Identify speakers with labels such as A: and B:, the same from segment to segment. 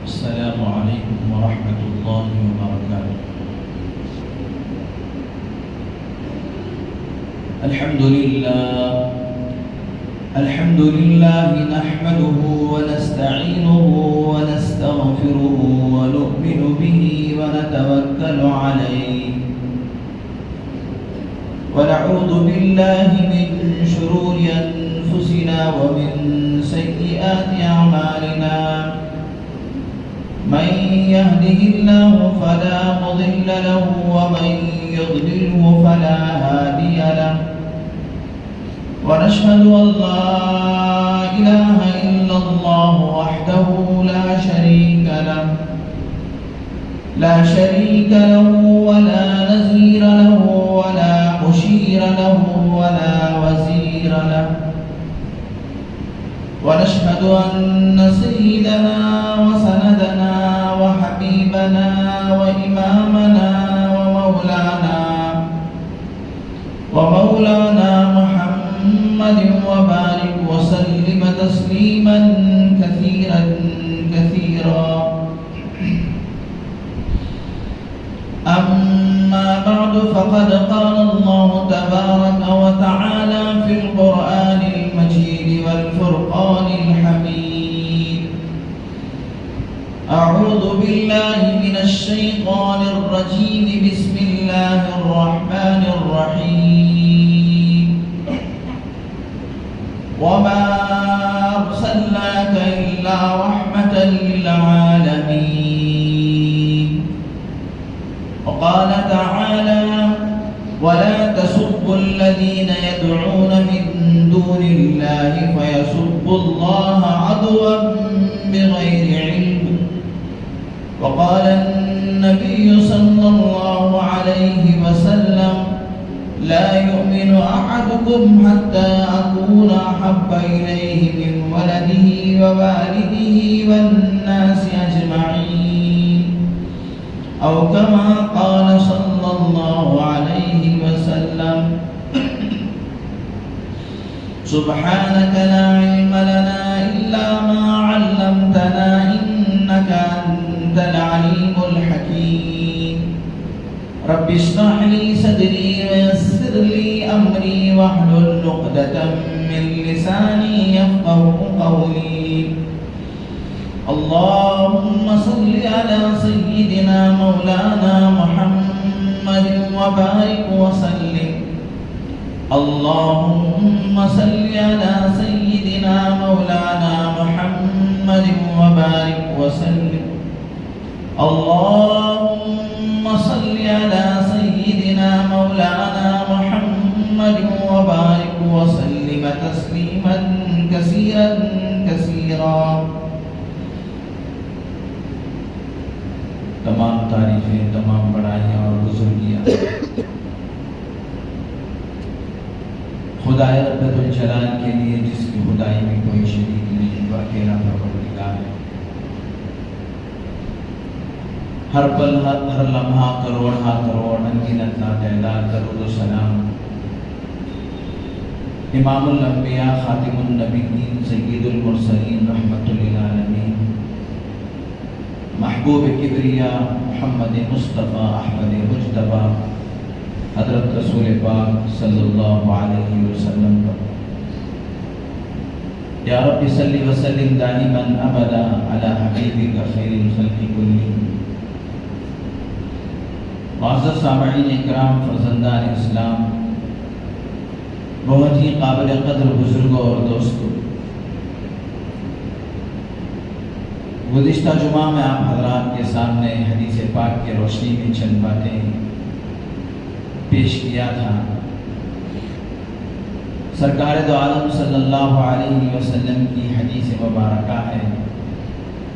A: السلام عليكم ورحمة الله وبركاته. الحمد لله نحمده ونستعينه ونستغفره ونؤمن به ونتوكل عليه ونعوذ بالله من شرور أنفسنا ومن سيئات أعمالنا. من يهده الله فلا مضل له ومن يضلله فلا هادي له. ونشهد أن لا إله إلا الله وحده لا شريك له ولا نظير له ولا مشير له ولا وزير له. ونشهد أن سيدنا وسندنا وحبيبنا وإمامنا ومولانا محمد وبارك وسلم تسليما كثيرا كثيرا. أما بعد فقد قال الله تبارك وتعالى في القرآن المجيد والفرقان الحميد: أعوذ بالله من الشيطان الرجيم. بسم الله الرحمن الرحيم. وما أرسلناك إلا رحمة للعالمين. وقال تعالى: ولا تسبوا الذين يدعون من دون الله فيسبوا الله عدوا بغير علم. وقال النبي صلى الله عليه وسلم: لا يؤمن أحدكم حتى أكون أحب إليه من ولده ووالده والناس أجمعين، أو كما قال صلى الله عليه وسلم. سبحانك لا علم لنا إلا ما علمتنا إنك أنت العليم الحكيم. رب اشرح لي صدري ويسر لي أمري واحلل عقدة من لساني يفقهوا قولي. اللهم صل على سيدنا مولانا محمد وبارك وسلم. اللهم صل على سيدنا مولانا محمد وبارك وسلم. اللهم صل على سيدنا مولانا محمد وبارك وسلم تسليما كثيرا كثيرا. تمام تعریفیں، تمام بڑائیاں اور بزرگیاں خدائے رب الجلال کے لیے، جس کی خدائی میں کوئی شریک نہیں، وہ اکیلا پروردگار ہے. ہر پل ہر لمحہ کروڑ انگنت ناتعداد درود و سلام امام الانبیاء خاتم النبیین سید المرسلین رحمت للعالمین محبوب کبریا محمد مصطفیٰ احمد مجتبیٰ حضرت رسول پاک صلی اللہ علیہ وسلم پر. یا رب صلی وسلم دائما ابدا علی حبیبک خیر الخلق کلہم. معزز سامعین اکرام، فرزندان اسلام، بہت ہی قابل قدر بزرگوں اور دوستوں، گزشتہ جمعہ میں آپ حضرات کے سامنے حدیث پاک کی روشنی میں چند باتیں پیش کیا تھا. سرکار دو عالم صلی اللہ علیہ وسلم کی حدیث مبارکہ ہے.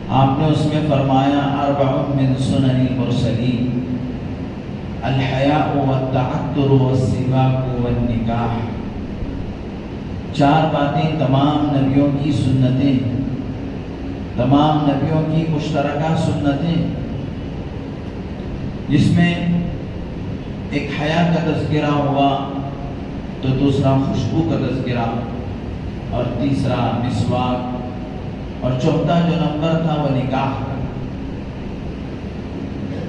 A: آپ نے اس میں فرمایا: اربع من سنن المرسلین الحیاء والتعطر والسواک والنکاح. 4 باتیں تمام نبیوں کی سنتیں، تمام نبیوں کی مشترکہ سنتیں، جس میں ایک حیا کا تذکرہ ہوا تو دوسرا خوشبو کا تذکرہ اور تیسرا مسواک اور چوتھا جو نمبر تھا وہ نکاح کا.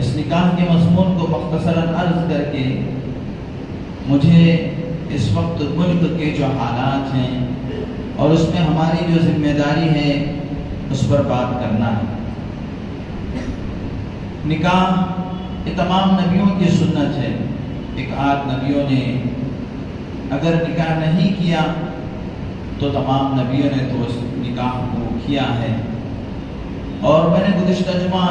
A: اس نکاح کے مضمون کو مختصراً عرض کر کے مجھے اس وقت ملک کے جو حالات ہیں اور اس میں ہماری جو ذمہ داری ہے اس پر بات کرنا ہے۔ نکاح یہ تمام نبیوں کی سنت ہے۔ ایک آدھ نبیوں نے اگر نکاح نہیں کیا تو تمام نبیوں نے تو اس نکاح کو کیا ہے۔ اور میں نے گزشتہ جمعہ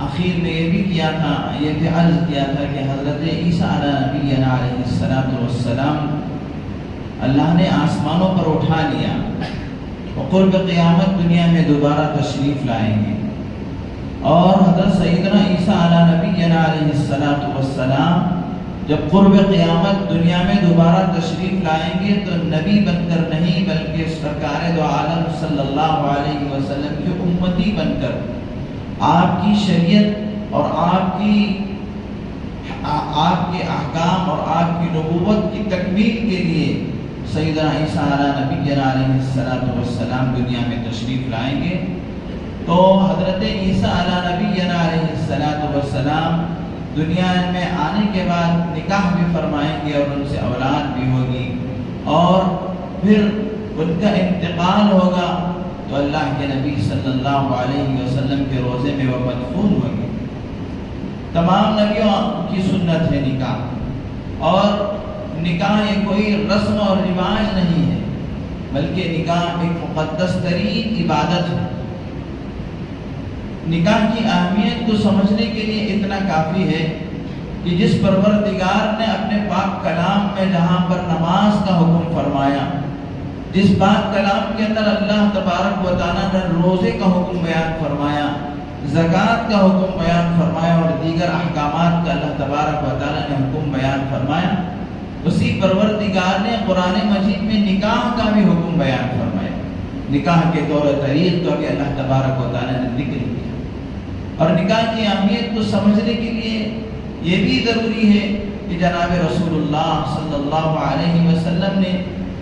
A: اخیر میں یہ بھی کیا تھا، یہ بھی عرض کیا تھا کہ حضرت عیسیٰ علیہ السلام اللہ نے آسمانوں پر اٹھا لیا اور قرب قیامت دنیا میں دوبارہ تشریف لائیں گے، اور حضرت سیدنا عیسیٰ علیہ السلام جب قرب قیامت دنیا میں دوبارہ تشریف لائیں گے تو نبی بن کر نہیں بلکہ سرکار دو عالم صلی اللہ علیہ وسلم کے امتی بن کر آپ کی شریعت اور آپ کے احکام اور آپ کی نبوت کی تکمیل کے لیے سیدنا عیسیٰ علیہ السلام دنیا میں تشریف لائیں گے۔ تو حضرت عیسیٰ علیہ السلام دنیا میں آنے کے بعد نکاح بھی فرمائیں گے اور ان سے اولاد بھی ہوگی، اور پھر ان کا انتقال ہوگا تو اللہ کے نبی صلی اللہ علیہ وسلم کے روزے میں وہ مدفون ہوگی۔ تمام نبیوں کی سنت ہے نکاح، اور نکاح یہ کوئی رسم اور رواج نہیں ہے بلکہ نکاح ایک مقدس ترین عبادت ہے۔ نکاح کی اہمیت کو سمجھنے کے لیے اتنا کافی ہے کہ جس پروردگار نے اپنے پاک کلام میں جہاں پر نماز کا حکم فرمایا، جس پاک کلام کے اندر اللہ تبارک و تعالیٰ نے روزے کا حکم بیان فرمایا، زکوٰۃ کا حکم بیان فرمایا اور دیگر احکامات کا اللہ تبارک و تعالیٰ نے حکم بیان فرمایا، اسی پروردگار نے قرآن مجید میں نکاح کا بھی حکم بیان فرمایا۔ نکاح کے طور طریق کا بھی اللہ تبارک و تعالیٰ نے ذکر کیا، اور نکاح کی اہمیت کو سمجھنے کے لیے یہ بھی ضروری ہے کہ جناب رسول اللہ صلی اللہ علیہ وسلم نے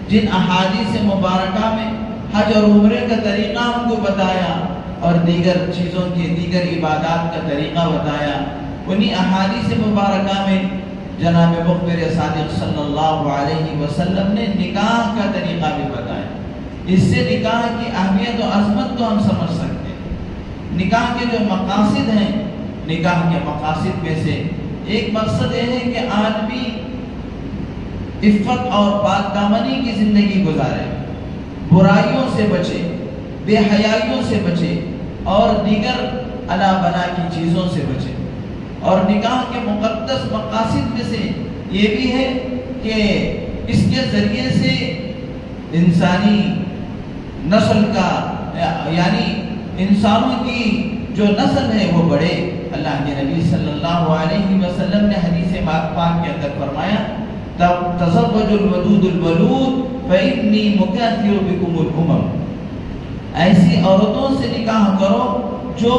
A: جن احادیث مبارکہ میں حج اور عمرے کا طریقہ ہم کو بتایا اور دیگر چیزوں کی دیگر عبادات کا طریقہ بتایا، انہی احادیث مبارکہ میں جناب مخبر صادق صلی اللہ علیہ وسلم نے نکاح کا طریقہ بھی بتایا۔ اس سے نکاح کی اہمیت و عظمت کو ہم سمجھ سکتے ہیں۔ نکاح کے جو مقاصد ہیں، نکاح کے مقاصد میں سے ایک مقصد یہ ہے کہ آدمی عفت اور پاک دامنی کی زندگی گزارے، برائیوں سے بچے، بے حیائیوں سے بچے اور دیگر الا بلا کی چیزوں سے بچے۔ اور نکاح کے مقدس مقاصد میں سے یہ بھی ہے کہ اس کے ذریعے سے انسانی نسل کا یعنی انسانوں کی جو نسل ہے وہ بڑھے۔ اللہ کے نبی صلی اللہ علیہ وسلم نے حدیث پاک کے اندر فرمایا تزوجوا الودود الولود فإنی مکاثر بکم الامم، ایسی عورتوں سے نکاح کرو جو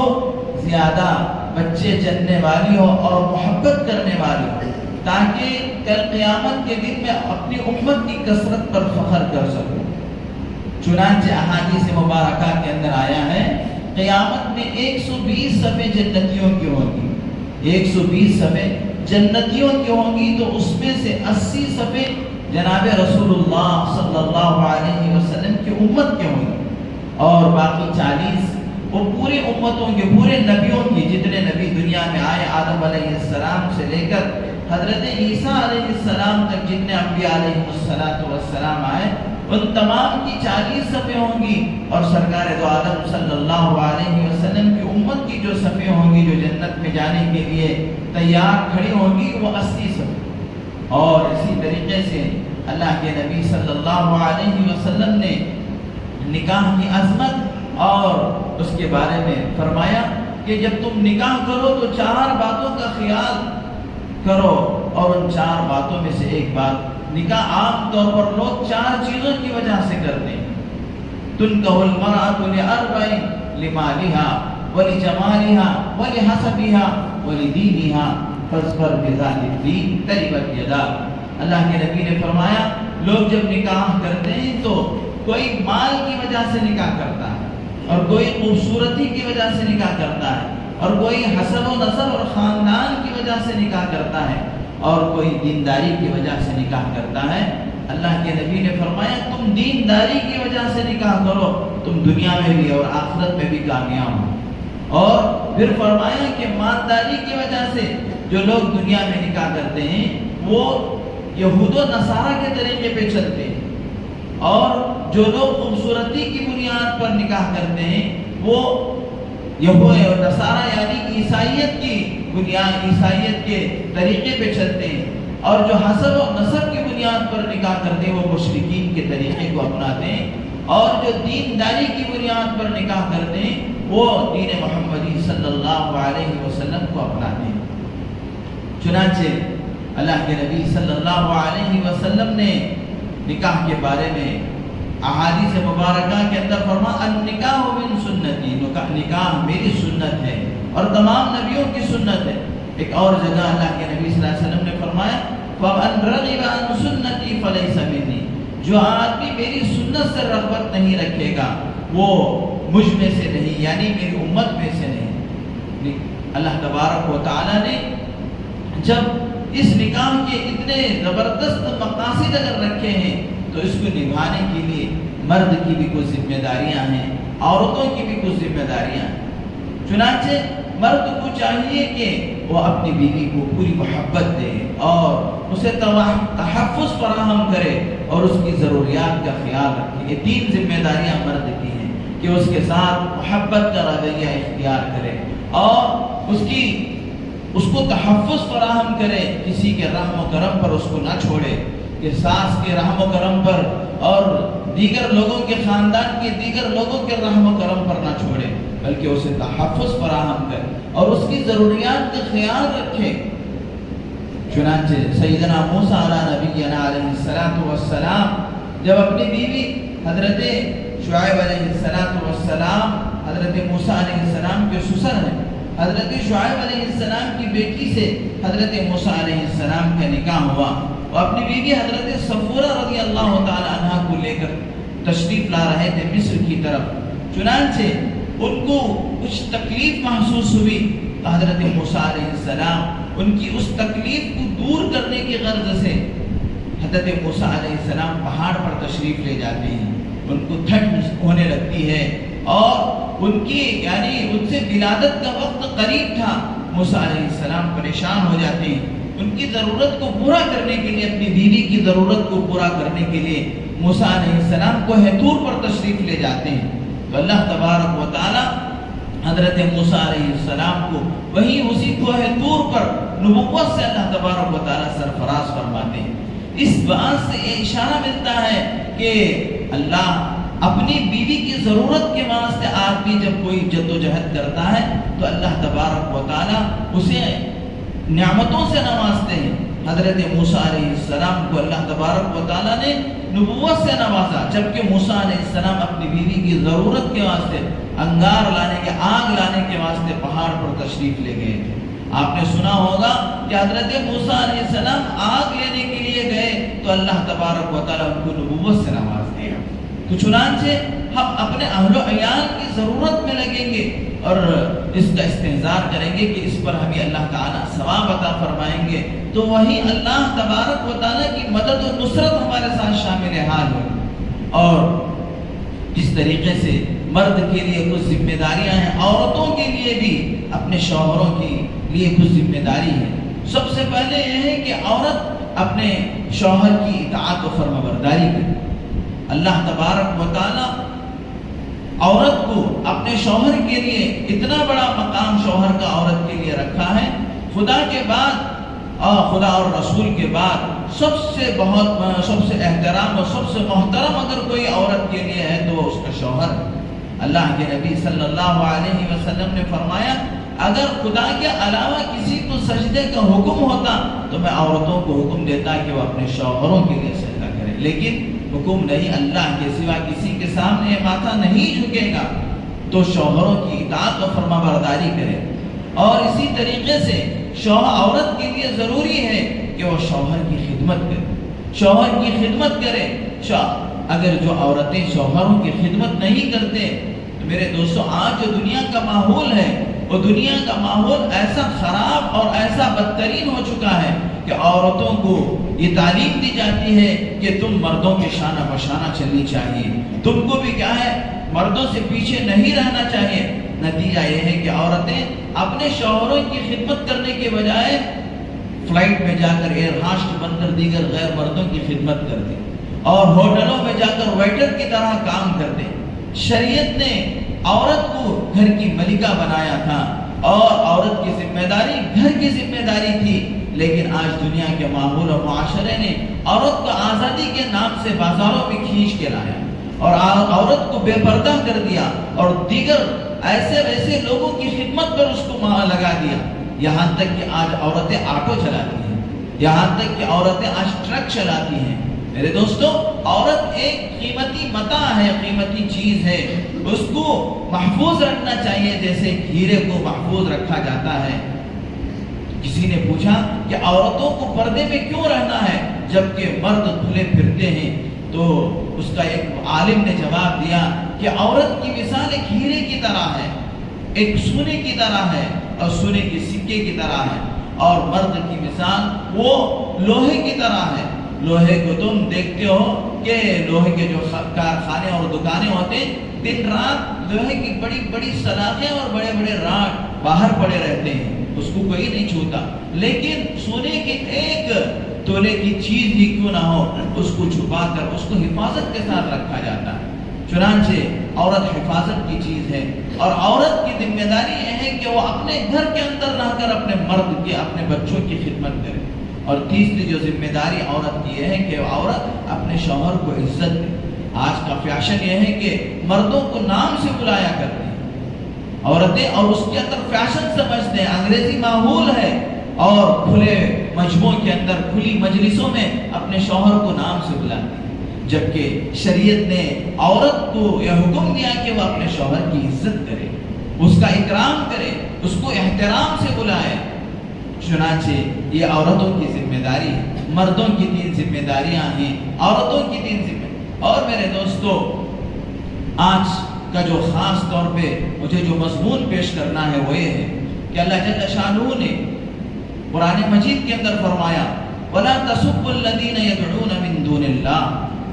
A: زیادہ بچے جننے والی ہو اور محبت کرنے والی ہو، تاکہ کل قیامت کے دن میں اپنی امت کی کثرت پر فخر کر سکوں۔ چنانچہ احادیث مبارکہ کے اندر آیا ہے قیامت میں 120 صفیں جنتیوں کی ہوں گی، 120 صفیں جنتیوں کی ہوں گی، تو اس میں سے 80 صفیں جناب رسول اللہ صلی اللہ علیہ وسلم کی امت کے ہوں گی، اور باقی 40 وہ پورے امتوں کے، پورے نبیوں کی، جتنے نبی دنیا میں آئے آدم علیہ السلام سے لے کر حضرت عیسیٰ علیہ السلام تک جتنے انبیاء علیہ السلام آئے، ان تمام کی 40 صفیں ہوں گی، اور سرکار دو عالم صلی اللہ علیہ وسلم کی امت کی جو صفیں ہوں گی جو جنت میں جانے کے لیے تیار کھڑی ہوں گی وہ 80 صفیں۔ اور اسی طریقے سے اللہ کے نبی صلی اللہ علیہ وسلم نے نکاح کی عظمت اور اس کے بارے میں فرمایا کہ جب تم نکاح کرو تو 4 باتوں کا خیال کرو، اور ان 4 باتوں میں سے ایک بات، نکاح عام طور پر لوگ 4 چیزوں کی وجہ سے کرتے ہیں۔ تنکح المرأة لأربع، لمالها ولجمالها ولحسبها ولدينها فاظفر بذات الدين تربت يداك۔ اللہ کے نبی نے فرمایا لوگ جب نکاح کرتے ہیں تو کوئی مال کی وجہ سے نکاح کرتا ہے، اور کوئی خوبصورتی کی وجہ سے نکاح کرتا ہے، اور کوئی حسب و نسب اور خاندان کی وجہ سے نکاح کرتا ہے اور کوئی دینداری کی وجہ سے نکاح کرتا ہے، اللہ کے نبی نے فرمایا تم دینداری کی وجہ سے نکاح کرو، تم دنیا میں بھی اور آخرت میں بھی کامیاب ہو۔ اور پھر فرمایا کہ مالداری کی وجہ سے جو لوگ دنیا میں نکاح کرتے ہیں وہ یہود و نصارہ کے طریقے پہ چلتے ہیں، اور جو لوگ خوبصورتی کی بنیاد پر نکاح کرتے ہیں وہ یہود اور نصارہ یعنی عیسائیت کی بنیاد، عیسائیت کے طریقے پہ چلتے ہیں، اور جو حسب و نسب کی بنیاد پر نکاح کرتے ہیں وہ مشرکین کے طریقے کو اپناتے ہیں، اور جو دینداری کی بنیاد پر نکاح کرتے ہیں وہ دین محمدی صلی اللہ علیہ وسلم کو اپناتے ہیں۔ چنانچہ اللہ کے نبی صلی اللہ علیہ وسلم نے نکاح کے بارے میں احادیث مبارکہ کے اندر فرمایا النکاح من سنتی، نکاح میری سنت ہے اور تمام نبیوں کی سنت ہے۔ ایک اور جگہ اللہ کے نبی صلی اللہ علیہ وسلم نے فرمایا فَمَنْ رَغِبَ عَنْ سُنَّتِي فَلَيْسَ مِنِّي، جو آدمی میری سنت سے رغبت نہیں رکھے گا وہ مجھ میں سے نہیں، یعنی میری امت میں سے نہیں۔ اللہ تبارک و تعالیٰ نے جب اس نکاح کے اتنے زبردست مقاصد اگر رکھے ہیں تو اس کو نبھانے کے لیے مرد کی بھی کچھ ذمہ داریاں ہیں، عورتوں کی بھی کچھ ذمہ داریاں ہیں۔ چنانچہ مرد کو چاہیے کہ وہ اپنی بیوی کو پوری محبت دے اور اسے تحفظ فراہم کرے اور اس کی ضروریات کا خیال رکھے۔ یہ تین ذمہ داریاں مرد کی ہیں کہ اس کے ساتھ محبت کا رویہ اختیار کرے اور اس کو تحفظ فراہم کرے، کسی کے رحم و کرم پر اس کو نہ چھوڑے، کہ ساس کے رحم و کرم پر اور دیگر لوگوں کے خاندان کے دیگر لوگوں کے رحم و کرم پر نہ چھوڑے، بلکہ اسے تحفظ فراہم کرے اور اس کی ضروریات کا خیال رکھے۔ چنانچہ سیدنا موسیٰ علیہ نبینا علیہ السلام جب اپنی بیوی حضرت شعیب علیہ السلام حضرت موسیٰ علیہ السلام کے سسر ہیں، حضرت شعیب علیہ السلام کی بیٹی سے حضرت موسیٰ علیہ السلام کا نکاح ہوا، وہ اپنی بیوی حضرت صفورہ رضی اللہ تعالی عنہ کو لے کر تشریف لا رہے تھے مصر کی طرف۔ چنانچہ ان کو کچھ تکلیف محسوس ہوئی تو حضرت موسیٰ علیہ السلام ان کی اس تکلیف کو دور کرنے کی غرض سے حضرت موسیٰ علیہ السلام پہاڑ پر تشریف لے جاتے ہیں۔ ان کو ٹھنڈ ہونے لگتی ہے اور ان کی یعنی ان سے ولادت کا وقت قریب تھا، موسیٰ علیہ السلام پریشان ہو جاتے ہیں۔ ان کی ضرورت کو پورا کرنے کے لیے، اپنی بیوی کی ضرورت کو پورا کرنے کے لیے موسیٰ علیہ السلام کوہ طور پر تشریف لے جاتے ہیں، تو اللہ تبارک و تعالی حضرت موسیٰ علیہ السلام کو وہیں اسی کوہ طور پر نبوت سے اللہ تبارک و تعالی سرفراز فرماتے ہیں۔ اس بات سے یہ اشارہ ملتا ہے کہ اللہ اپنی بیوی کی ضرورت کے واسطے آدمی جب کوئی جد و جہد کرتا ہے تو اللہ تبارک و تعالی اسے نعمتوں سے نوازتے ہیں۔ حضرت موسیٰ علیہ السلام کو اللہ تبارک و تعالی نے نبوت سے نوازا، جبکہ موسیٰ علیہ السلام اپنی بیوی کی ضرورت کے واسطے انگار لانے کے، آگ لانے کے واسطے پہاڑ پر تشریف لے گئے تھے۔ آپ نے سنا ہوگا کہ حضرت موسیٰ علیہ السلام آگ لینے کے لیے گئے تو اللہ تبارک و تعالی ان کو نبوت سے نواز دیا۔ تو چنانچہ ہم اپنے اہل و عیال کی ضرورت میں لگیں گے اور اس کا استحضار کریں گے کہ اس پر ہمیں اللہ تعالیٰ ثواب عطا فرمائیں گے، تو وہی اللہ تبارک و تعالیٰ کی مدد و نصرت ہمارے ساتھ شامل حال ہوگی۔ اور جس طریقے سے مرد کے لیے کچھ ذمہ داریاں ہیں، عورتوں کے لیے بھی اپنے شوہروں کے لیے کچھ ذمہ داری ہے۔ سب سے پہلے یہ ہے کہ عورت اپنے شوہر کی اطاعت و فرمانبرداری کرے۔ اللہ تبارک و تعالیٰ عورت کو اپنے شوہر کے لیے اتنا بڑا مقام شوہر کا عورت کے لیے رکھا ہے، خدا کے بعد خدا اور رسول کے بعد سب سے احترام اور سب سے محترم اگر کوئی عورت کے لیے ہے تو وہ اس کا شوہر ہے۔ اللہ کے نبی صلی اللہ علیہ وسلم نے فرمایا اگر خدا کے علاوہ کسی کو سجدے کا حکم ہوتا تو میں عورتوں کو حکم دیتا کہ وہ اپنے شوہروں کے لیے سجدہ کرے، لیکن حکم نہیں، اللہ کے سوا کسی کے سامنے ماتھا نہیں جھکے گا، تو شوہروں کی اطاعت و فرمانبرداری کرے۔ اور اسی طریقے سے عورت کے لیے ضروری ہے کہ وہ شوہر کی خدمت کرے، شوہر کی خدمت کرے۔ اگر جو عورتیں شوہروں کی خدمت نہیں کرتے تو میرے دوستو آج جو دنیا کا ماحول ہے وہ دنیا کا ماحول ایسا خراب اور ایسا بدترین ہو چکا ہے کہ عورتوں کو یہ تعلیم دی جاتی ہے کہ تم مردوں کے شانہ بشانہ چلنی چاہیے، تم کو بھی کیا ہے مردوں سے پیچھے نہیں رہنا چاہیے۔ نتیجہ یہ ہے کہ عورتیں اپنے شوہروں کی خدمت کرنے کے بجائے فلائٹ میں جا کر ایئر ہاسٹ بن کر دیگر غیر مردوں کی خدمت کرتے اور ہوٹلوں میں جا کر ویٹر کی طرح کام کرتے۔ شریعت نے عورت کو گھر کی ملکہ بنایا تھا اور عورت کی ذمہ داری گھر کی ذمہ داری تھی، لیکن آج دنیا کے ماحول اور معاشرے نے عورت کو آزادی کے نام سے بازاروں میں کھینچ کے لایا اور عورت کو بے پردہ کر دیا اور دیگر ایسے ویسے لوگوں کی خدمت پر اس کو لگا دیا، یہاں تک کہ آج عورتیں آٹو چلاتی ہیں، یہاں تک کہ عورتیں آج ٹرک چلاتی ہیں۔ میرے دوستو، عورت ایک قیمتی متاع ہے، قیمتی چیز ہے، اس کو محفوظ رکھنا چاہیے جیسے ہیرے کو محفوظ رکھا جاتا ہے۔ کسی نے پوچھا کہ عورتوں کو پردے میں کیوں رہنا ہے جبکہ مرد کھلے پھرتے ہیں؟ تو اس کا ایک عالم نے جواب دیا کہ عورت کی مثال ایک ہیرے کی طرح ہے، ایک سونے کی طرح ہے اور سونے کے سکے کی طرح ہے، اور مرد کی مثال وہ لوہے کی طرح ہے۔ لوہے کو تم دیکھتے ہو کہ لوہے کے جو کارخانے اور دکانیں ہوتے ہیں، دن رات لوہے کی بڑی بڑی سلاخیں اور بڑے بڑے راڈ باہر پڑے رہتے ہیں، اس کو کوئی نہیں چھوتا، لیکن سونے کے ایک تولے کی چیز ہی کیوں نہ ہو اس کو چھپا کر اس کو حفاظت کے ساتھ رکھا جاتا ہے۔ چنانچہ عورت حفاظت کی چیز ہے اور عورت کی ذمہ داری یہ ہے کہ وہ اپنے گھر کے اندر رہ کر اپنے مرد کی اپنے بچوں کی خدمت کرے، اور تیسری جو ذمہ داری عورت کی یہ ہے کہ عورت اپنے شوہر کو عزت دے۔ آج کا فیشن یہ ہے کہ مردوں کو نام سے بلایا کرتے ہیں عورتیں، اور اس کے اندر فیشن سمجھتے ہیں، انگریزی ماحول ہے، اور کھلے مجموعوں کے اندر کھلی مجلسوں میں اپنے شوہر کو نام سے بلاتے ہیں، جبکہ شریعت نے عورت کو یہ حکم دیا کہ وہ اپنے شوہر کی عزت کرے، اس کا اکرام کرے، اس کو احترام سے بلائے۔ چنانچہ یہ عورتوں کی ذمہ داری ہے، مردوں کی 3 ذمہ داریاں ہیں، عورتوں کی 3 ذمہ۔ اور میرے دوستو، آج کا جو خاص طور پہ مجھے جو مضمون پیش کرنا ہے وہ یہ ہے کہ اللہ جل شانہ نے قرآن مجید کے اندر فرمایا وَلَا تَسُبُّوا الَّذِينَ يَدْعُونَ مِن دُونِ اللَّهِ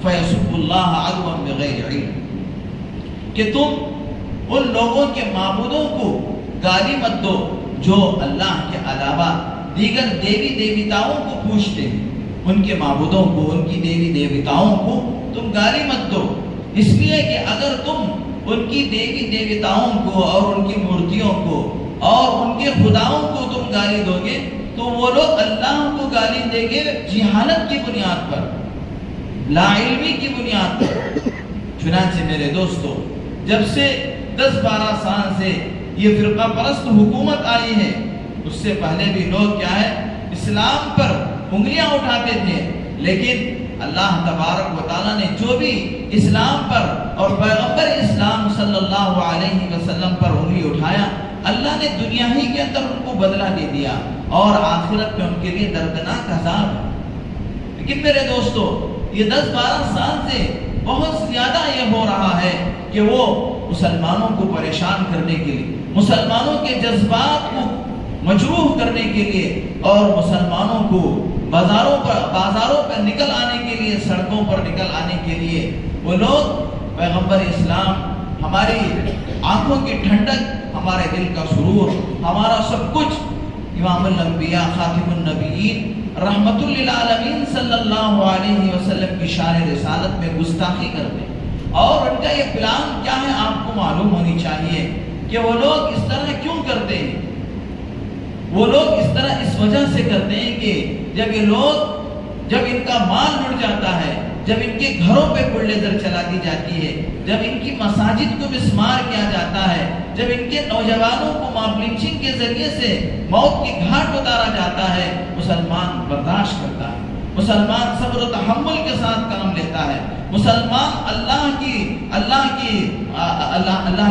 A: فَيَسُبُّوا اللَّهَ عَدْوًا بِغَيْرِ عِلْمٍ، کہ تم ان لوگوں کے معبودوں کو گالی مت دو جو اللہ کے علاوہ دیگر دیوی دیوتاؤں کو پوجتے ہیں، ان کے معبودوں کو، ان کی دیوی دیوتاؤں کو تم گالی مت دو، اس لیے کہ اگر تم ان کی دیوی دیوتاؤں کو اور ان کی مورتیوں کو اور ان کے خداؤں کو تم گالی دو گے تو وہ لوگ اللہ کو گالی دیں گے جہالت کی بنیاد پر، لا علمی کی بنیاد پر۔ چنانچہ میرے دوستو، جب سے 10-12 سال سے یہ فرقہ پرست حکومت آئی ہے، اس سے پہلے بھی لوگ کیا ہے اسلام پر انگلیاں اٹھاتے تھے، لیکن اللہ تبارک و تعالیٰ نے جو بھی اسلام پر اور پیغمبر اسلام صلی اللہ علیہ وسلم پر انگلی اٹھایا، اللہ نے دنیا ہی کے اندر ان کو بدلہ دے دیا اور آخرت میں ان کے لیے دردناک عذاب ہے۔ لیکن میرے دوستو، یہ 10-12 سال سے بہت زیادہ یہ ہو رہا ہے کہ وہ مسلمانوں کو پریشان کرنے کے لیے، مسلمانوں کے جذبات کو مجروح کرنے کے لیے اور مسلمانوں کو بازاروں پر نکل آنے کے لیے، سڑکوں پر نکل آنے کے لیے وہ لوگ پیغمبر اسلام، ہماری آنکھوں کی ٹھنڈک، ہمارے دل کا سرور، ہمارا سب کچھ، امام الانبیاء خاتم النبیین رحمت للعالمین صلی اللہ علیہ وسلم کی شان رسالت میں گستاخی کرتے ہیں۔ اور ان کا یہ پلان کیا ہے آپ کو معلوم ہونی چاہیے کہ وہ لوگ اس طرح کیوں کرتے ہیں۔ وہ لوگ اس طرح اس وجہ سے کرتے ہیں کہ جب ان کا مال لٹ جاتا ہے، جب ان کے گھروں پہ بلڈوزر چلا دی جاتی ہے، جب ان کی مساجد کو مسمار کیا جاتا ہے، جب ان کے نوجوانوں کو ماب لنچنگ کے ذریعے سے موت کی گھاٹ اتارا جاتا ہے، مسلمان برداشت کرتا ہے، مسلمان صبر و تحمل کے ساتھ کام لیتا ہے، مسلمان اللہ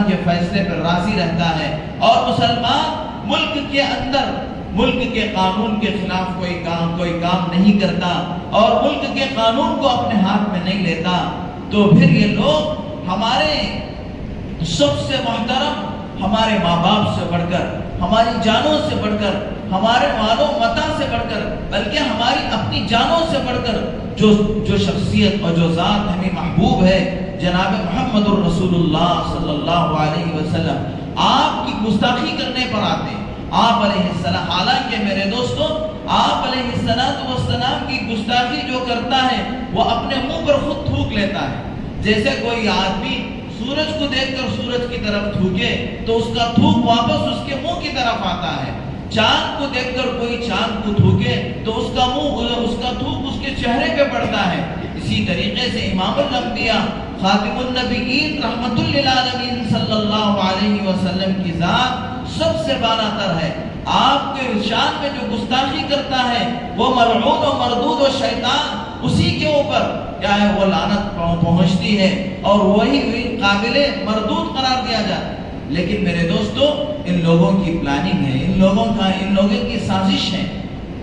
A: کے فیصلے پر راضی رہتا ہے، اور مسلمان ملک کے اندر ملک کے قانون کے خلاف کوئی کام نہیں کرتا اور ملک کے قانون کو اپنے ہاتھ میں نہیں لیتا۔ تو پھر یہ لوگ ہمارے سب سے محترم، ہمارے ماں باپ سے بڑھ کر، ہماری جانوں سے بڑھ کر، ہمارے مال و متاع سے بڑھ کر، بلکہ ہماری اپنی جانوں سے بڑھ کر جو شخصیت اور جو ذات ہمیں محبوب ہے، جناب محمد الرسول اللہ صلی اللہ علیہ وسلم، آپ کی گستاخی کرنے پر آتے ہیں۔ آپ علیہ السلام، حالانکہ میرے دوستو، آپ علیہ السلام کی گستاخی جو کرتا ہے وہ اپنے منہ پر خود تھوک لیتا ہے۔ جیسے کوئی آدمی سورج کو دیکھ کر سورج کی طرف تھوکے تو اس کا تھوک واپس اس کے منہ کی طرف آتا ہے۔ چاند کو دیکھ کر کوئی چاند کو تھوکے تو اس کا تھوک اس کے چہرے پہ پڑتا ہے۔ اسی طریقے سے امام الانبیاء خاتم النبیین رحمت للعالمین صلی اللہ علیہ وسلم کی ذات سب سے بالا تر ہے۔ آپ کے شان میں جو گستاخی کرتا ہے وہ ملعون و مردود و شیطان، اسی کے اوپر کیا ہے وہ لعنت پہنچتی ہے اور وہی قابل مردود قرار دیا جاتا ہے۔ لیکن میرے دوستو، ان لوگوں کی پلاننگ ہے، ان لوگوں کی سازش ہے۔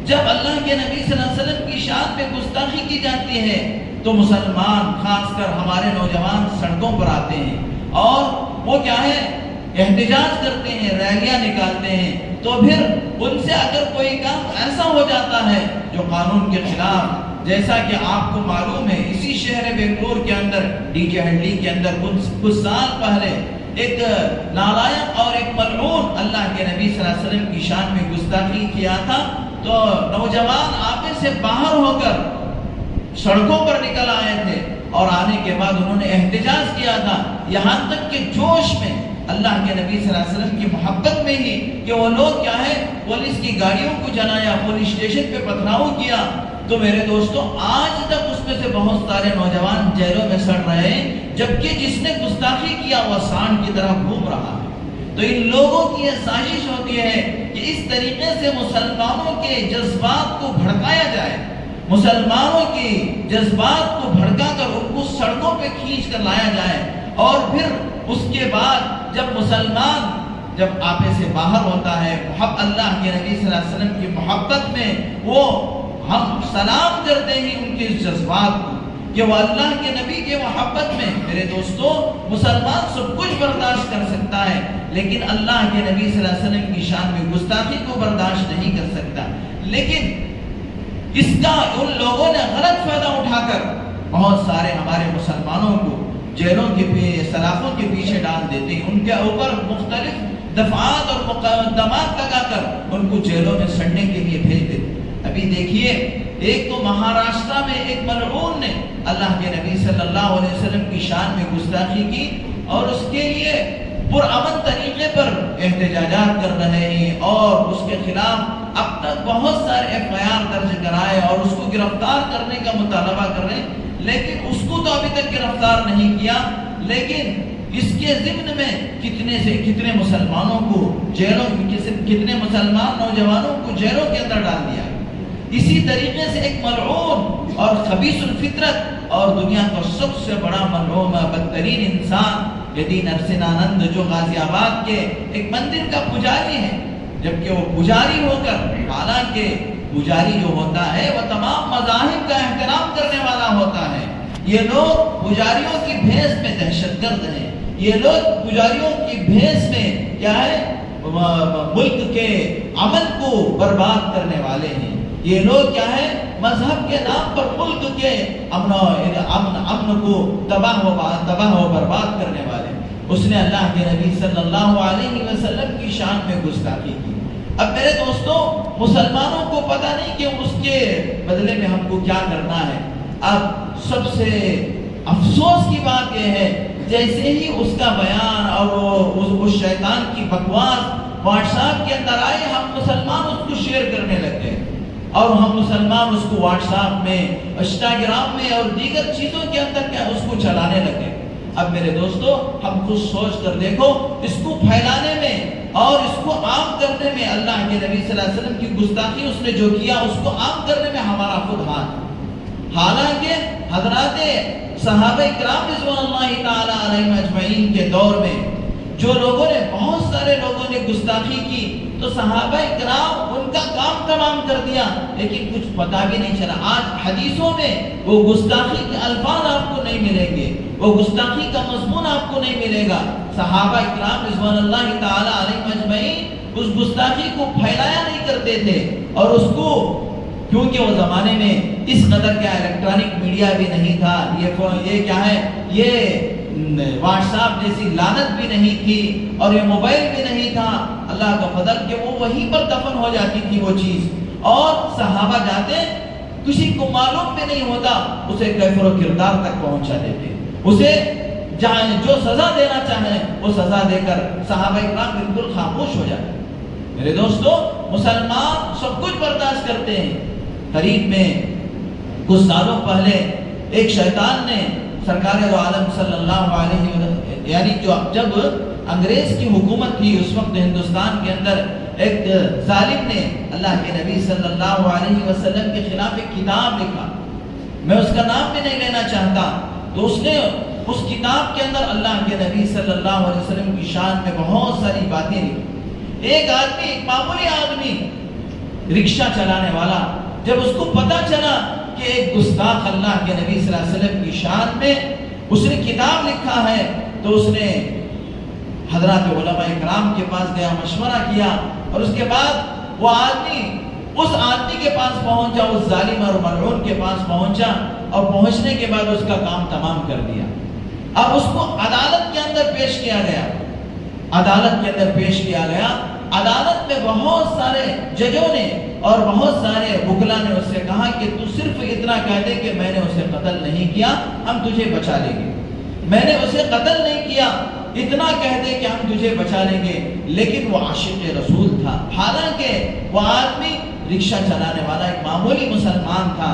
A: جب اللہ کے نبی صلی اللہ علیہ وسلم کی شان پہ گستاخی کی جاتی ہے تو مسلمان، خاص کر ہمارے نوجوان سڑکوں پر آتے ہیں اور وہ کیا ہے احتجاج کرتے ہیں، ریلیاں نکالتے ہیں۔ تو پھر ان سے اگر کوئی کام ایسا ہو جاتا ہے جو قانون کے خلاف، جیسا کہ آپ کو معلوم ہے اسی شہر بنگلور کے اندر ڈی جے ہنڈی کے اندر کچھ سال پہلے ایک نالائق اور ایک ملعون اللہ کے نبی صلی اللہ علیہ وسلم کی شان میں گستاخی کیا تھا، تو نوجوان آپے سے باہر ہو کر سڑکوں پر نکل آئے تھے اور آنے کے بعد انہوں نے احتجاج کیا تھا، یہاں تک کہ جوش میں اللہ کے نبی صلی اللہ علیہ وسلم کی محبت میں ہی کہ وہ لوگ کیا ہے پولیس کی گاڑیوں کو جلایا، پولیس اسٹیشن پہ پتھراؤ کیا۔ تو میرے دوستو، آج تک اس میں سے بہت سارے نوجوان جیلوں میں سڑ رہے ہیں، جبکہ جس نے گستاخی کیا وہ سانڈ کی طرح گھوم رہا ہے۔ تو ان لوگوں کی یہ سازش ہوتی ہے کہ اس طریقے سے مسلمانوں کے جذبات کو بھڑکایا جائے، مسلمانوں کے جذبات کو بھڑکا کر ان کو سڑکوں پہ کھینچ کر لایا جائے، اور پھر اس کے بعد جب آپے سے باہر ہوتا ہے اللہ کے نبی صلی اللہ علیہ وسلم کی محبت میں، وہ ہم سلام کرتے ہیں ان کے جذبات کو کہ وہ اللہ کے نبی کے محبت میں۔ میرے دوستو، مسلمان سب کچھ برداشت کر سکتا ہے لیکن اللہ کے نبی صلی اللہ علیہ وسلم کی شان میں گستاخی کو برداشت نہیں کر سکتا۔ لیکن اس کا ان لوگوں نے غلط فائدہ اٹھا کر بہت سارے ہمارے مسلمانوں کو جیلوں کے سلاخوں کے پیچھے ڈال دیتے ہیں، ان کے اوپر مختلف دفعات اور مقدمات لگا کر ان کو جیلوں میں سڑنے کے لیے بھیج دیتے ہیں۔ ابھی دیکھیے، ایک تو مہاراشٹرا میں ایک ملعون نے اللہ کے نبی صلی اللہ علیہ وسلم کی شان میں گستاخی کی اور اس کے لیے پرامن طریقے پر احتجاجات کر رہے ہیں اور اس کے خلاف اب تک بہت سارے FIR درج کرائے اور اس کو گرفتار کرنے کا مطالبہ کر رہے ہیں، لیکن اس کو تو ابھی تک گرفتار نہیں کیا۔ لیکن اس کے ضمن میں کتنے مسلمانوں کو جیلوں، کتنے مسلمان نوجوانوں کو جیلوں کے اندر ڈال دیا۔ اسی طریقے سے ایک ملعون اور خبیث الفطرت اور دنیا کا سب سے بڑا ملعون بدترین انسان یدی نرسنانند، جو غازی آباد کے ایک مندر کا پجاری ہے، جبکہ وہ پجاری ہو کر، حالانکہ پجاری جو ہوتا ہے وہ تمام مذاہب کا احترام کرنے والا ہوتا ہے، یہ لوگ پجاریوں کی بھیس میں دہشت گرد ہیں، یہ لوگ پجاریوں کی بھیس میں کیا ہے ملک کے امن کو برباد کرنے والے ہیں، یہ لوگ کیا ہے مذہب کے نام پر ملک کے امن کو تباہ و برباد کرنے والے۔ اس نے اللہ کے نبی صلی اللہ علیہ وسلم کی شان میں گستاخی کی۔ اب میرے دوستو، مسلمانوں کو پتہ نہیں کہ اس کے بدلے میں ہم کو کیا کرنا ہے۔ اب سب سے افسوس کی بات یہ ہے، جیسے ہی اس کا بیان اور اس شیطان کی بکواس واٹس ایپ کے اندر آئے، ہم مسلمان اس کو شیئر کرنے لگے اور ہم مسلمان اس کو واٹس ایپ میں، انسٹاگرام میں اور دیگر چیزوں کے اندر کیا اس کو چلانے لگے۔ اب میرے دوستو، ہم خود سوچ کر دیکھو، اس کو پھیلانے میں اور اس کو عام کرنے میں، اللہ کے نبی صلی اللہ علیہ وسلم کی گستاخی اس نے جو کیا اس کو عام کرنے میں ہمارا خود ہاتھ۔ حالانکہ حضرات صحابہ کرام رضوان اللہ تعالی علیہم اجمعین کے دور میں جو لوگوں نے، بہت سارے لوگوں نے گستاخی کی، تو صحابہ کرام ان کا کام تمام کر دیا لیکن کچھ پتہ بھی نہیں چلا۔ آج حدیثوں میں وہ گستاخی کے الفاظ آپ کو نہیں ملیں گے، وہ گستاخی کا مضمون آپ کو نہیں ملے گا۔ صحابہ اکرام رضوان اللہ تعالی علیہم اجمعین اس گستاخی کو پھیلایا نہیں کرتے تھے، اور اس کو کیونکہ وہ زمانے میں اس قدر کا الیکٹرانک میڈیا بھی نہیں تھا، یہ کیا ہے، یہ واٹس ایپ جیسی لعنت بھی نہیں تھی، اور یہ موبائل بھی نہیں تھا، اللہ کا فضل کہ وہ وہیں پر دفن ہو جاتی تھی وہ چیز، اور صحابہ جاتے کسی کو معلوم بھی نہیں ہوتا، اسے کیفر و کردار تک پہنچا دیتے، اسے جو سزا دینا چاہیں وہ سزا دے کر صحابہ اکرام بالکل خاموش ہو جاتے۔ میرے دوستو، مسلمان سب کچھ برداشت کرتے ہیں۔ قریب میں کچھ سالوں پہلے ایک شیطان نے سرکار دو عالم صلی اللہ علیہ وسلم، یعنی جب انگریز کی حکومت تھی اس وقت ہندوستان کے اندر، ایک ظالم نے اللہ کے نبی صلی اللہ علیہ وسلم کے خلاف ایک کتاب لکھا، میں اس کا نام بھی نہیں لینا چاہتا، تو اس نے اس کتاب کے اندر اللہ کے نبی صلی اللہ علیہ وسلم کی شان میں بہت ساری باتیں لکھی۔ ایک آدمی، ایک معمولی آدمی، رکشہ چلانے والا، جب اس کو پتا چلا کہ ایک گستاخ اللہ کے نبی صلی اللہ علیہ وسلم کی شان میں اس نے کتاب لکھا ہے، تو اس نے حضرات علماء اکرام کے پاس گیا، مشورہ کیا، اور اس کے بعد وہ آدمی اس آدمی کے پاس پہنچا، اس ظالم اور ملعون کے پاس پہنچا، اور پہنچنے کے بعد اس کا کام تمام کر دیا۔ اب اس کو عدالت کے اندر پیش کیا گیا، عدالت کے اندر پیش کیا گیا، عدالت میں بہت سارے ججوں نے اور بہت سارے وکلا نے اس سے کہا کہ تو صرف اتنا کہہ دے کہ میں نے اسے قتل نہیں کیا، ہم تجھے بچا لیں گے، میں نے اسے قتل نہیں کیا، اتنا کہہ دے کہ ہم تجھے بچا لیں گے۔ لیکن وہ عاشق رسول تھا، حالانکہ وہ آدمی رکشہ چلانے والا ایک معمولی مسلمان تھا،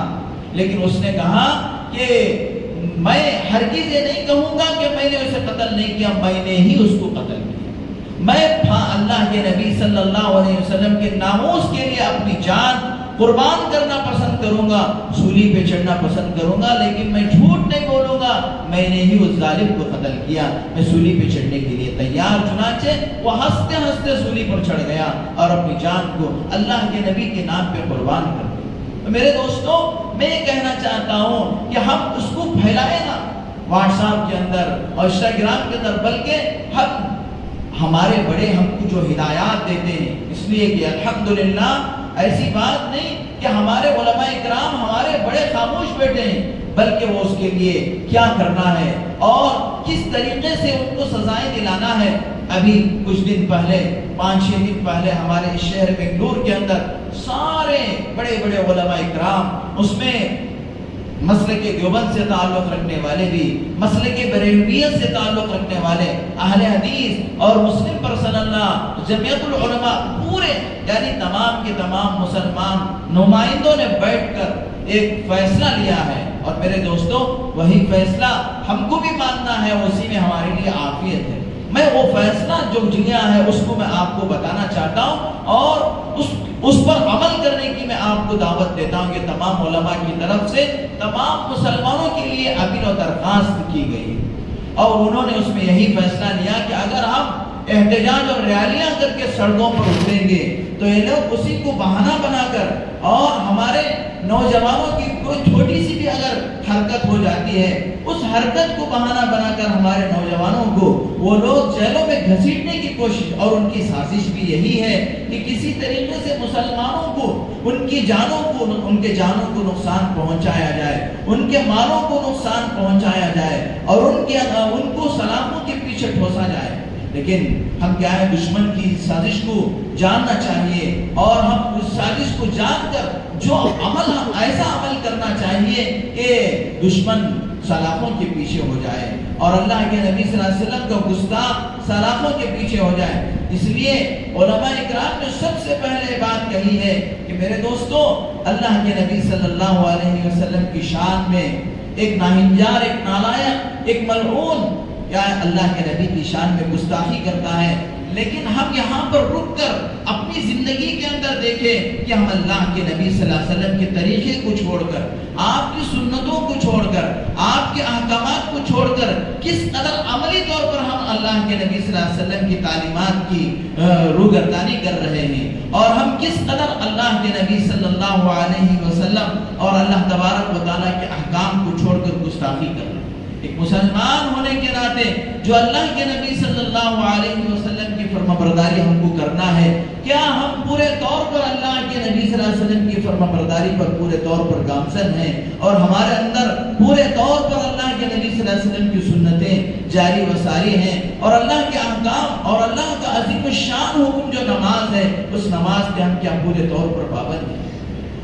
A: لیکن اس نے کہا کہ میں ہرگز یہ نہیں کہوں گا کہ میں نے اسے قتل نہیں کیا، میں نے ہی اس کو قتل کیا، میں اللہ کے نبی صلی اللہ علیہ وسلم کے ناموس کے لیے اپنی جان قربان کرنا پسند کروں گا، سولی پہ چڑھنا پسند کروں گا، لیکن میں جھوٹ نہیں بولوں گا، میں نے ہی اس ظالم کو قتل کیا، میں سولی پہ چڑھنے کے لیے تیار۔ چنانچہ وہ ہنستے ہنستے سولی پر چڑھ گیا اور اپنی جان کو اللہ کے نبی کے نام پہ قربان کر دیا۔ میرے دوستوں، میں یہ کہنا چاہتا ہوں کہ ہم اس کو پھیلائیں نا واٹس ایپ کے اندر اور انسٹاگرام کے اندر، بلکہ ہمارے بڑے ہم کو جو ہدایات دیتے ہیں، اس لیے کہ الحمدللہ ایسی بات نہیں کہ ہمارے علماء اکرام ہمارے بڑے خاموش بیٹھے ہیں، بلکہ وہ اس کے لیے کیا کرنا ہے اور کس طریقے سے ان کو سزائیں دلانا ہے۔ ابھی کچھ دن پہلے، 5-6 دن پہلے ہمارے اس شہر بنگلور کے اندر سارے بڑے بڑے علماء اکرام، اس میں مسلک دیوبند سے تعلق رکھنے والے بھی، مسلک بریلویت سے تعلق رکھنے والے، اہل حدیث اور مسلم پرسن اللہ، جمعیت العلماء، پورے یعنی تمام کے تمام مسلمان نمائندوں نے بیٹھ کر ایک فیصلہ لیا ہے، اور میرے دوستوں وہی فیصلہ ہم کو بھی ماننا ہے، اسی میں ہمارے لیے عافیت ہے۔ میں وہ فیصلہ جو لیا ہے اس کو میں آپ کو بتانا چاہتا ہوں، اور اس پر عمل کرنے کی میں آپ کو دعوت دیتا ہوں کہ تمام علماء کی طرف سے تمام مسلمانوں کے لیے اپیل و درخواست کی گئی، اور انہوں نے اس میں یہی فیصلہ لیا کہ اگر ہم احتجاج اور ریالیاں کر کے سڑکوں پر اتریں گے تو یہ لوگ اسی کو بہانہ بنا کر، اور ہمارے نوجوانوں کی کوئی چھوٹی سی بھی اگر حرکت ہو جاتی ہے، اس حرکت کو بہانہ بنا کر ہمارے نوجوانوں کو وہ لوگ جیلوں میں گھسیٹنے کی کوشش، اور ان کی سازش بھی یہی ہے کہ کسی طریقے سے مسلمانوں کو ان کے جانوں کو نقصان پہنچایا جائے، ان کے مالوں کو نقصان پہنچایا جائے، اور ان کو سلاموں کے پیچھے ٹھوسا جائے۔ لیکن ہم کیا ہے، دشمن کی سازش کو جاننا چاہیے، اور ہم اس سازش کو جان کر جو عمل، ہم ایسا عمل کرنا چاہیے کہ دشمن سلاخوں کے پیچھے ہو جائے، اور اللہ کے نبی صلی اللہ علیہ وسلم کا گستاخ سلاخوں کے پیچھے ہو جائے۔ اس لیے علماء اکرام نے سب سے پہلے بات کہی ہے کہ میرے دوستو، اللہ کے نبی صلی اللہ علیہ وسلم کی شان میں ایک ناہنجار، ایک نالائق، ایک ملعون یا اللہ کے نبی کی شان میں گستاخی کرتا ہے، لیکن ہم یہاں پر رک کر اپنی زندگی کے اندر دیکھیں کہ ہم اللہ کے نبی صلی اللہ علیہ وسلم کے طریقے کو چھوڑ کر، آپ کی سنتوں کو چھوڑ کر، آپ کے احکامات کو چھوڑ کر کس قدر عملی طور پر ہم اللہ کے نبی صلی اللہ علیہ وسلم کی تعلیمات کی روگردانی کر رہے ہیں، اور ہم کس قدر اللہ کے نبی صلی اللہ علیہ وسلم اور اللہ تبارک و تعالیٰ کے احکام کو چھوڑ کر گستاخی کر رہے ہیں۔ ایک مسلمان ہونے کے ناطے جو اللہ کے نبی صلی اللہ علیہ وسلم کی فرمانبرداری ہم کو کرنا ہے، کیا ہم پورے طور پر اللہ کے نبی صلی اللہ علیہ وسلم کی فرمانبرداری پر پورے طور پر گامزن ہیں، اور ہمارے اندر پورے طور پر اللہ کے نبی صلی اللہ علیہ وسلم کی سنتیں جاری و ساری ہیں، اور اللہ کے احکام اور اللہ کا عظیم الشان حکم جو نماز ہے، اس نماز کے ہم کیا پورے طور پر پابند ہیں؟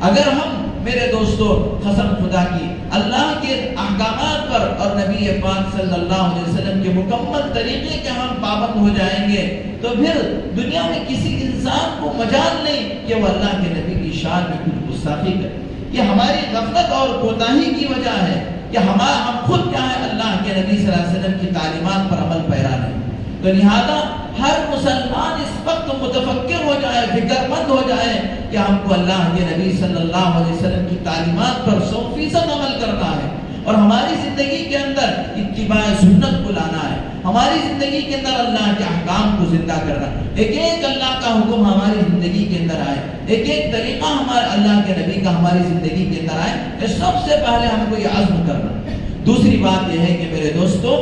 A: اگر ہم میرے دوستو قسم خدا کی اللہ کے احکامات پر اور نبی پاک صلی اللہ علیہ وسلم کے مکمل طریقے کے ہم پابند ہو جائیں گے تو پھر دنیا میں کسی انسان کو مجال نہیں کہ وہ اللہ کے نبی کی شان میں کچھ گستاخی کرے۔ یہ ہماری غفلت اور کوتاہی کی وجہ ہے کہ ہم خود کیا ہے اللہ کے نبی صلی اللہ علیہ وسلم کی تعلیمات پر عمل پیرا نہیں۔ تو لہذا ہر مسلمان اس وقت متفکر ہو جائے، فکر مند ہو جائے کہ ہم کو اللہ کے نبی صلی اللہ علیہ وسلم کی تعلیمات پر 100% عمل کرنا ہے، اور ہماری زندگی کے اندر اتباع سنت کو لانا ہے، ہماری زندگی کے اندر اللہ کے احکام کو زندہ کرنا، ایک ایک اللہ کا حکم ہماری زندگی کے اندر آئے، ایک ایک طریقہ ہمارے اللہ کے نبی کا ہماری زندگی کے اندر آئے، یہ سب سے پہلے ہم کو یہ عزم کرنا۔ دوسری بات یہ ہے کہ میرے دوستو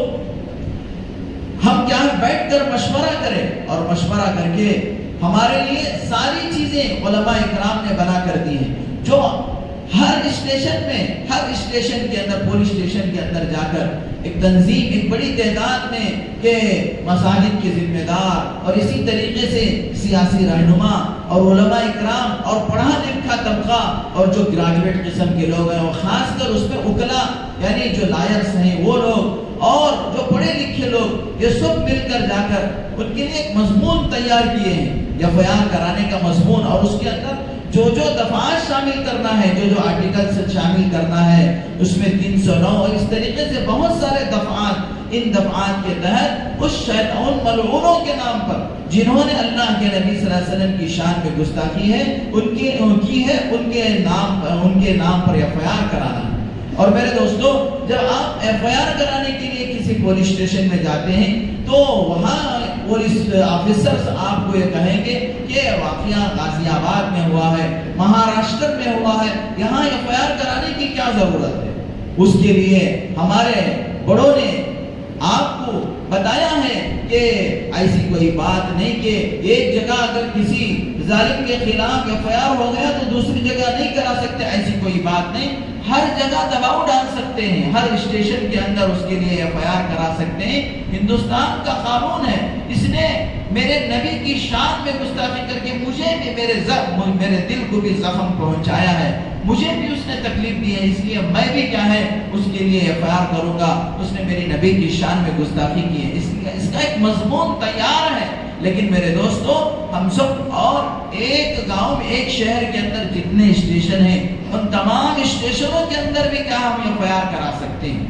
A: ہم کیا بیٹھ کر مشورہ کریں، اور مشورہ کر کے ہمارے لیے ساری چیزیں علماء اکرام نے بنا کر دی ہیں، جو ہر اسٹیشن میں، ہر اسٹیشن کے اندر، پولیس اسٹیشن کے اندر جا کر ایک تنظیم ایک بڑی تعداد میں کہ مساجد کے ذمہ دار اور اسی طریقے سے سیاسی رہنما اور علماء اکرام اور پڑھا لکھا طبقہ اور جو گریجویٹ قسم کے لوگ ہیں، اور خاص کر اس میں وکلا یعنی جو لائرس ہیں وہ لوگ اور جو پڑھے لکھے لوگ، یہ سب مل کر جا کر ان کے لیے ایک مضمون تیار کیے ہیں ایف.آئی.آر کرانے کا مضمون، اور اس کے اندر جو دفعات شامل کرنا ہے، جو آرٹیکل شامل کرنا ہے، اس میں 309 اور اس طریقے سے بہت سارے دفعات، ان دفعات کے تحت اس شیطان ملعونوں کے نام پر جنہوں نے اللہ کے نبی صلی اللہ علیہ وسلم کی شان میں گستاخی ہے ان کے نام پر ایف.آئی.آر کرانا ہے۔ اور میرے دوستو جب آپ ایف.آئی.آر کرانے کے لیے کسی پولیس اسٹیشن میں جاتے ہیں تو وہاں پولیس آفیسرز آپ کو یہ کہیں گے کہ واقعہ غازی آباد میں ہوا ہے، مہاراشٹر میں ہوا ہے، یہاں ایف.آئی.آر کرانے کی کیا ضرورت ہے؟ اس کے لیے ہمارے بڑوں نے آپ کو بتایا ہے کہ ایسی کوئی بات نہیں کہ ایک جگہ اگر کسی ظالم کے خلاف ایف.آئی.آر ہو گیا تو دوسری جگہ نہیں کرا سکتے، ایسی کوئی بات نہیں، ہر جگہ دباؤ ڈال سکتے ہیں، ہر اسٹیشن کے اندر اس کے لیے ایف.آئی.آر کرا سکتے ہیں۔ ہندوستان کا قانون ہے، اس نے میرے نبی کی شان میں گستاخی کر کے مجھے بھی میرے دل کو بھی زخم پہنچایا ہے، مجھے بھی اس نے تکلیف دی ہے، اس لیے میں بھی کیا ہے اس کے لیے ایف.آئی.آر کروں گا، اس نے میری نبی کی شان میں گستاخی کی ہے، اس کا ایک مضمون تیار ہے۔ لیکن میرے دوستو ہم سب اور ایک گاؤں میں ایک شہر کے اندر جتنے اسٹیشن ہیں ان تمام اسٹیشنوں کے اندر بھی کیا ہم ایف.آئی.آر کرا سکتے ہیں۔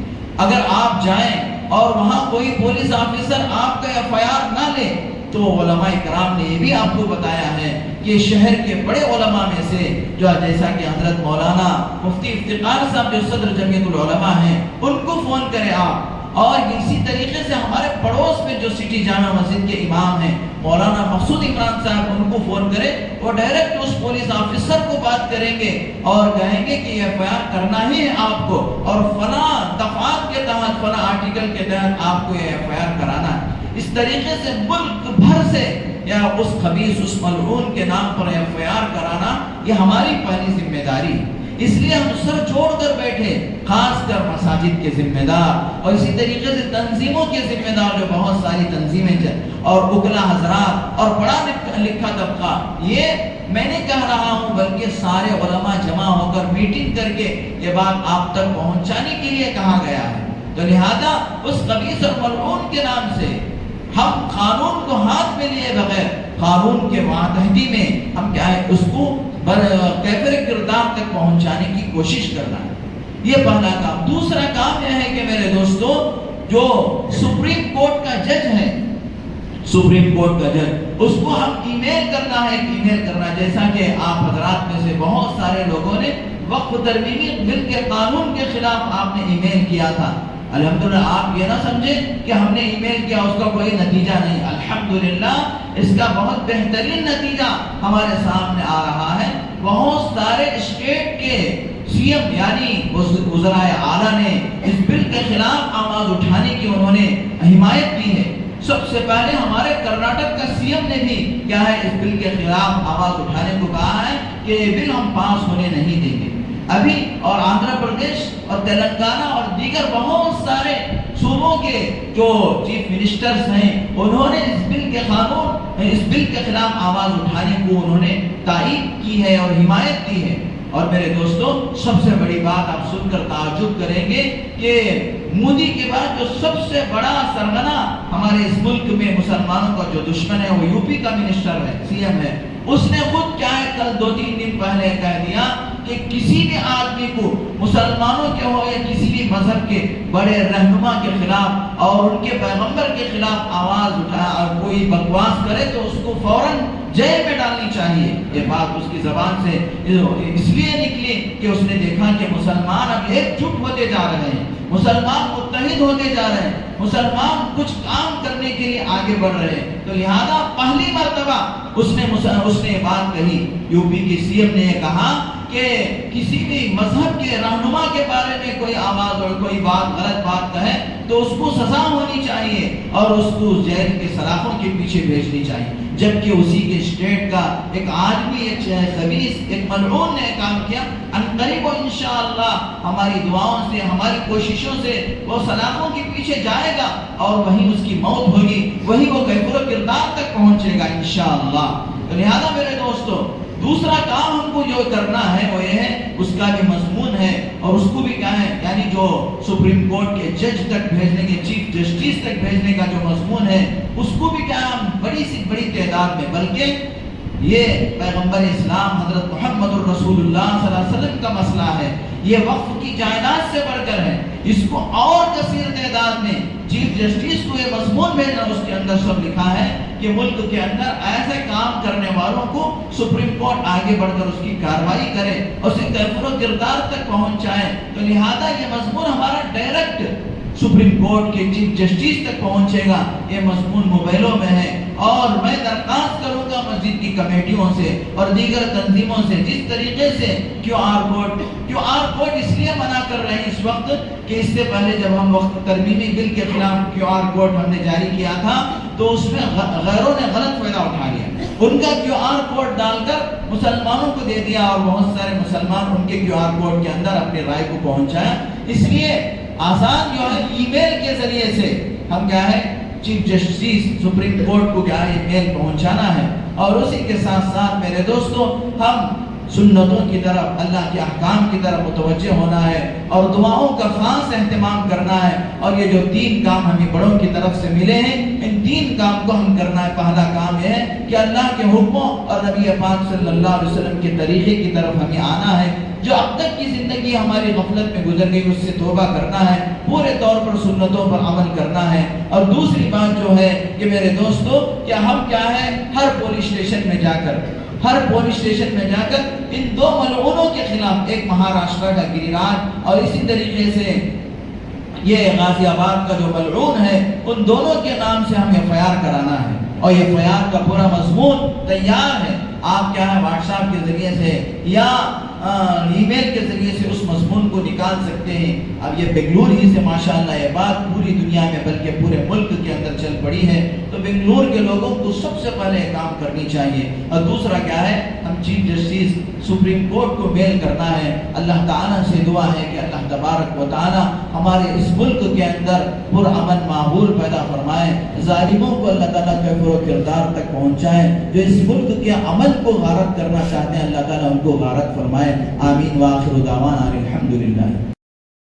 A: اگر آپ جائیں اور وہاں کوئی پولیس آفیسر آپ کا ایف.آئی.آر نہ لے تو علماء کرام نے یہ بھی آپ کو بتایا ہے کہ شہر کے بڑے علماء میں سے جو جیسا کہ حضرت مولانا مفتی افتخار صاحب جو صدر جمعیت العلماء ہیں ان کو فون کریں آپ، اور اسی طریقے سے ہمارے پڑوس میں جو سٹی جامع مسجد کے امام ہیں مولانا مقصود عمران صاحب ان کو فون کریں، وہ ڈائریکٹ اس پولیس آفیسر کو بات کریں گے اور کہیں گے کہ ایف.آئی.آر کرنا ہی ہے آپ کو، اور فلاں دفعات کے تحت فلاں آرٹیکل کے تحت آپ کو یہ ایف.آئی.آر کرانا ہے۔ اس طریقے سے ملک بھر سے یا اس خبیث اس ملعون کے نام پر ایف.آئی.آر کرانا یہ ہماری پہلی ذمہ داری ہے۔ اس لیے ہم سر جوڑ کر بیٹھے، خاص کر مساجد کے ذمہ دار اور اسی طریقے سے تنظیموں کے ذمہ دار جو بہت ساری تنظیمیں اور وکلا حضرات اور پڑھا لکھا طبقہ، یہ میں نہیں کہہ رہا ہوں بلکہ سارے علماء جمع ہو کر میٹنگ کر کے یہ بات آپ تک پہنچانے کے لیے کہا گیا ہے۔ تو لہذا اس خبیث اور ملعون کے نام سے ہم قانون کو ہاتھ میں لیے بغیر قانون کے ماتحتی میں ہم کیا ہے اس کو کیفر کردار تک پہنچانے کی کوشش کرنا ہے، یہ پہلا کام۔ دوسرا کام یہ ہے کہ میرے دوستو جو سپریم کورٹ کا جج ہے، سپریم کورٹ کا جج، اس کو ہم ای میل کرنا ہے، ای میل کرنا، جیسا کہ آپ حضرات میں سے بہت سارے لوگوں نے وقف ترمیمی بل کے قانون کے خلاف آپ نے ای میل کیا تھا۔ الحمدللہ آپ یہ نہ سمجھیں کہ ہم نے ای میل کیا اس کا کوئی نتیجہ نہیں، الحمدللہ اس کا بہت بہترین نتیجہ ہمارے سامنے آ رہا ہے۔ بہت سارے اسٹیٹ کے سی ایم یعنی وزرائے اعلیٰ نے اس بل کے خلاف آواز اٹھانے کی انہوں نے حمایت کی ہے۔ سب سے پہلے ہمارے کرناٹک کا سی ایم نے بھی کیا ہے اس بل کے خلاف آواز اٹھانے کو کہا ہے کہ یہ بل ہم پاس ہونے نہیں دیں گے ابھی، اور آندھرا پردیش اور تلنگانہ اور دیگر بہت سارے صوبوں کے جو چیف منسٹرز ہیں انہوں نے اس بل کے خلاف آواز اٹھانے کو انہوں نے تائید کی ہے اور حمایت کی ہے۔ اور میرے دوستوں سب سے بڑی بات آپ سن کر تعجب کریں گے کہ مودی کے بعد جو سب سے بڑا سرغنہ ہمارے اس ملک میں مسلمانوں کا جو دشمن ہے وہ یو پی کا منسٹر ہے، سی ایم ہے، اس نے خود کیا ہے کل 2-3 دن پہلے کہہ دیا کہ کسی بھی آدمی کو مسلمانوں کے ہو یا کسی بھی مذہب کے بڑے رہنما کے خلاف اور ان کے پیغمبر کے خلاف آواز اٹھا اور کوئی بکواس کرے تو اس کو فوراً جیل میں ڈالنی چاہیے۔ یہ بات اس کی زبان سے اس لیے نکلی کہ اس نے دیکھا کہ مسلمان اب ایک جٹ ہوتے جا رہے ہیں، مسلمان متحد ہوتے جا رہے ہیں، مسلمان کچھ کام کرنے کے لیے آگے بڑھ رہے ہیں، تو لہذا پہلی مرتبہ اس نے بات کہی، یو پی کی سی ایم نے یہ کہا کہ کسی بھی مذہب کے رہنما کے بارے میں کوئی آواز اور کوئی بات غلط بات کہے تو اس کو سزا ہونی چاہیے اور اس کو جیل کے سلاخوں کے پیچھے بھیجنی چاہیے۔ جبکہ اسی کے اسٹیٹ کا ایک آدمی، ایک خبیث، ایک ملعون نے کام کیا، عنقریب و انشاءاللہ ہماری دعاؤں سے، ہماری کوششوں سے وہ سلاخوں کے پیچھے جائے گا اور وہیں اس کی موت ہوگی، وہیں وہ کیفر و کردار تک پہنچے گا انشاءاللہ۔ تو لہذا میرے دوستو دوسرا کام ہم کو جو کرنا ہے وہ یہ ہے، اس کا بھی مضمون ہے اور اس کو بھی کیا ہے یعنی جو سپریم کورٹ کے جج تک بھیجنے کے، چیف جسٹس تک بھیجنے کا جو مضمون ہے اس کو بھی کیا بڑی سی بڑی تعداد میں، بلکہ یہ پیغمبر اسلام حضرت محمد الرسول اللہ صلی اللہ علیہ وسلم کا مسئلہ ہے، یہ وقف کی جائیداد سے بڑھ کر ہے، اس کو اور کثیر تعداد میں چیف جسٹس کو یہ مضمون بھیجنا، اس کے اندر سب لکھا ہے کہ ملک کے اندر ایسے کام کرنے والوں کو سپریم کورٹ آگے بڑھ کر اس کی کارروائی کرے اور اسے کیفر و کردار تک پہنچائے۔ تو لہذا یہ مضمون ہمارا ڈائریکٹ سپریم کورٹ کے چیف جسٹس تک پہنچے گا، یہ مضمون موبائلوں میں ہے، اور میں درخواست کروں گا مسجد کی کمیٹیوں سے اور دیگر تنظیموں سے، جس طریقے سے کیو آر کوڈ اس لیے منع کر رہے ہیں اس وقت کہ اس سے پہلے جب ہم وقت ترمیمی بل کے خلاف کیو آر کوڈ ہم نے جاری کیا تھا تو اس میں غیروں نے غلط فائدہ اٹھا لیا، ان کا کیو آر کوڈ ڈال کر مسلمانوں کو دے دیا اور بہت سارے مسلمان ان کے کیو آر کوڈ کے اندر اپنی رائے کو پہنچایا۔ اس لیے آسان جو ہے ای میل کے ذریعے سے ہم کیا ہے چیف جسٹس سپریم کورٹ کو کیا ہے میل پہنچانا ہے، اور اسی کے ساتھ ساتھ میرے دوستو ہم سنتوں کی طرف، اللہ کے احکام کی طرف متوجہ ہونا ہے اور دعاؤں کا خاص اہتمام کرنا ہے، اور یہ جو 3 کام ہمیں بڑوں کی طرف سے ملے ہیں ان 3 کام کو ہم کرنا ہے۔ پہلا کام یہ ہے کہ اللہ کے حکموں اور نبی پاک صلی اللہ علیہ وسلم کے طریقے کی طرف ہمیں آنا ہے، جو اب تک کی زندگی ہماری غفلت میں گزر گئی اس سے توبہ کرنا ہے، پورے طور پر سنتوں پر عمل کرنا ہے۔ اور دوسری بات جو ہے کہ میرے دوستو کہ ہم کیا ہے ہر پولیس اسٹیشن میں جا کر ان 2 ملعونوں کے خلاف، ایک مہاراشٹر کا گری راج اور اسی طریقے سے یہ غازی آباد کا جو ملعون ہے، ان دونوں کے نام سے ہم ایف آئی آر کرانا ہے، اور یہ ایف آئی آر کا پورا مضمون تیار ہے۔ آپ کیا ہے واٹس ایپ کے ذریعے سے یا ای میل کے ذریعے سے اس مضمون کو نکال سکتے ہیں۔ اب یہ بنگلور ہی سے ماشاءاللہ یہ بات پوری دنیا میں بلکہ پورے ملک کے اندر چل پڑی ہے، تو بنگلور کے لوگوں کو سب سے پہلے کام کرنی چاہیے۔ اور دوسرا کیا ہے ہم چیف جسٹس سپریم کورٹ کو میل کرنا ہے۔ اللہ تعالیٰ سے دعا ہے کہ اللہ تبارک و تعالیٰ ہمارے اس ملک کے اندر پرامن ماحول پیدا فرمائے، ظالموں کو اللہ تعالیٰ کیفر و کردار تک پہنچائے، جو اس ملک کے عمل کو غارت کرنا چاہتے ہیں اللہ تعالیٰ ان کو غارت فرمائے۔ آمین وآخر دعوانا الحمدللہ۔